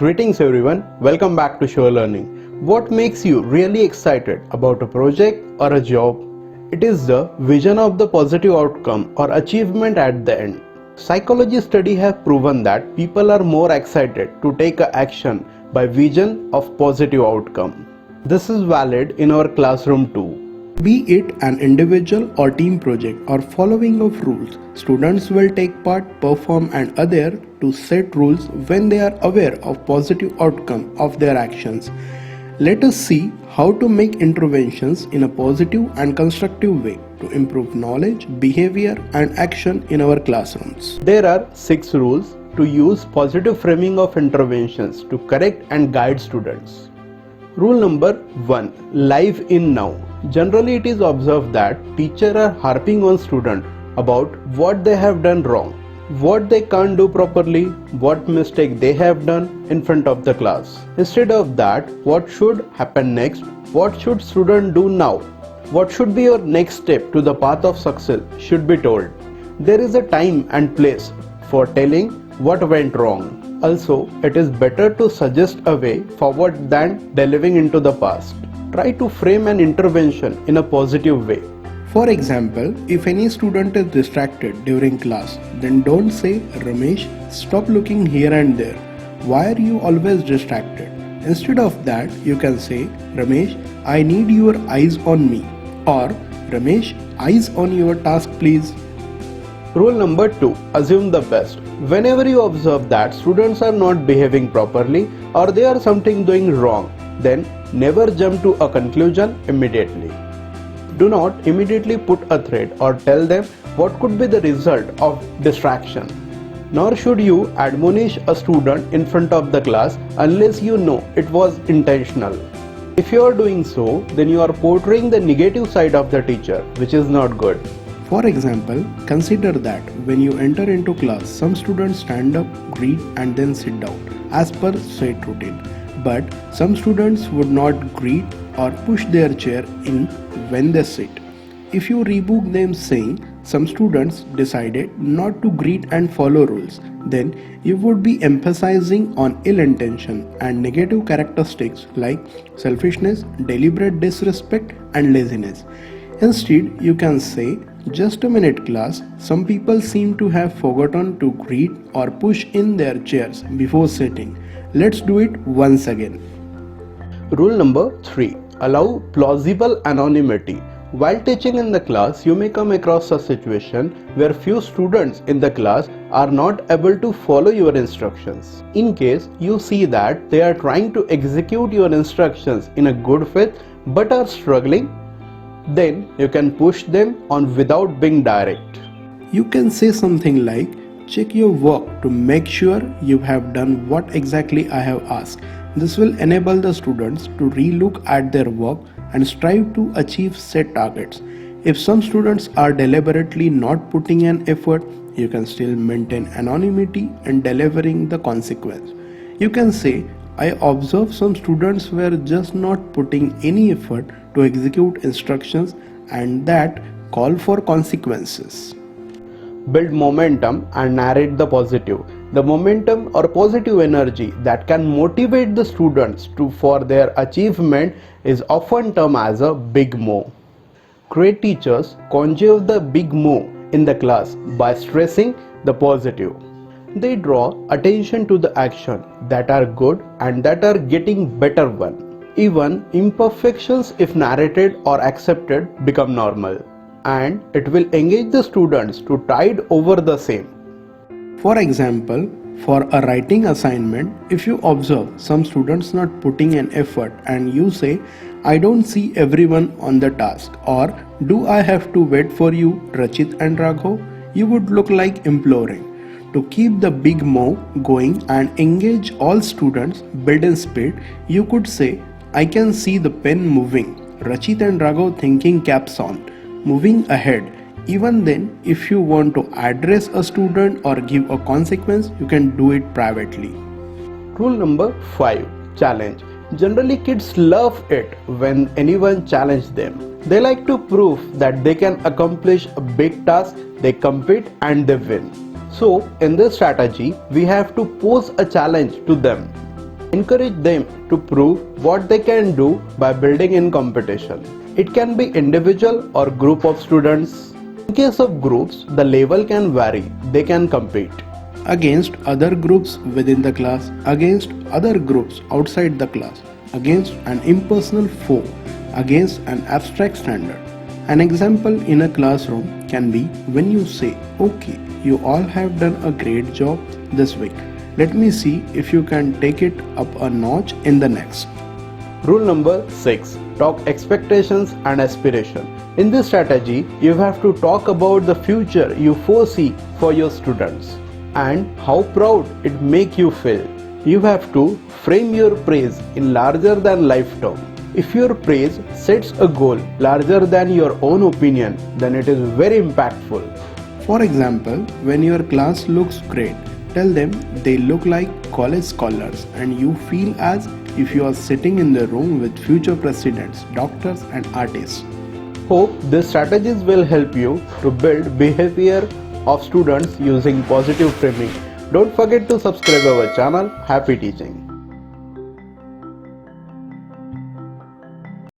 Greetings everyone, welcome back to Sure Learning. What makes you really excited about a project or a job? It is the vision of the positive outcome or achievement at the end. Psychology studies have proven that people are more excited to take action by vision of positive outcome. This is valid in our classroom too. Be it an individual or team project or following of rules, students will take part, perform and adhere to set rules when they are aware of positive outcome of their actions. Let us see how to make interventions in a positive and constructive way to improve knowledge, behavior and action in our classrooms. There are 6 rules to use positive framing of interventions to correct and guide students. Rule number 1. Live in now. Generally, it is observed that teachers are harping on students about what they have done wrong, what they can't do properly, what mistake they have done in front of the class. Instead of that, what should happen next? What should students do now? What should be your next step to the path of success should be told. There is a time and place for telling what went wrong. Also, it is better to suggest a way forward than delving into the past. Try to frame an intervention in a positive way. For example, if any student is distracted during class, then don't say, Ramesh, stop looking here and there. Why are you always distracted? Instead of that, you can say, Ramesh, I need your eyes on me. Or, Ramesh, eyes on your task please. Rule number 2. Assume the best. Whenever you observe that students are not behaving properly or they are something doing wrong, then never jump to a conclusion immediately. Do not immediately put a threat or tell them what could be the result of distraction. Nor should you admonish a student in front of the class unless you know it was intentional. If you are doing so, then you are portraying the negative side of the teacher, which is not good. For example, consider that when you enter into class, some students stand up, greet and then sit down as per set routine. But some students would not greet or push their chair in when they sit. If you rebuke them saying some students decided not to greet and follow rules, then you would be emphasizing on ill intention and negative characteristics like selfishness, deliberate disrespect and laziness. Instead, you can say, just a minute class, some people seem to have forgotten to greet or push in their chairs before sitting. Let's do it once again. Rule number 3. Allow plausible anonymity. While teaching in the class, you may come across a situation where few students in the class are not able to follow your instructions. In case you see that they are trying to execute your instructions in a good faith but are struggling, then you can push them on without being direct. You can say something like, check your work to make sure you have done what exactly I have asked. This will enable the students to relook at their work and strive to achieve set targets. If some students are deliberately not putting an effort, you can still maintain anonymity and delivering the consequence. You can say, I observe some students were just not putting any effort to execute instructions and that call for consequences. Build momentum and narrate the positive. The momentum or positive energy that can motivate the students for their achievement is often termed as a big mo. Great teachers conjure the big mo in the class by stressing the positive. They draw attention to the action that are good and that are getting better one. Even imperfections, if narrated or accepted, become normal, and it will engage the students to tide over the same. For example, for a writing assignment, if you observe some students not putting an effort and you say, I don't see everyone on the task, or do I have to wait for you, Rachit and Raghav? You would look like imploring. To keep the big mo going and engage all students, build in speed, you could say, I can see the pen moving, Rachit and Raghav thinking caps on, moving ahead. Even then, if you want to address a student or give a consequence, you can do it privately. Rule number 5. Challenge. Generally, kids love it when anyone challenges them. They like to prove that they can accomplish a big task, they compete and they win. So, in this strategy, we have to pose a challenge to them. Encourage them to prove what they can do by building in competition. It can be individual or group of students. In case of groups, the level can vary. They can compete against other groups within the class, against other groups outside the class, against an impersonal foe, against an abstract standard. An example in a classroom can be when you say, "Okay, you all have done a great job this week. Let me see if you can take it up a notch in the next." Rule number 6. Talk expectations and aspiration. In this strategy, you have to talk about the future you foresee for your students and how proud it make you feel. You have to frame your praise in larger than life term. If your praise sets a goal larger than your own opinion, then it is very impactful. For example, when your class looks great, tell them they look like college scholars and you feel as if you are sitting in the room with future presidents, doctors and artists. Hope these strategies will help you to build behavior of students using positive framing. Don't forget to subscribe our channel. Happy teaching.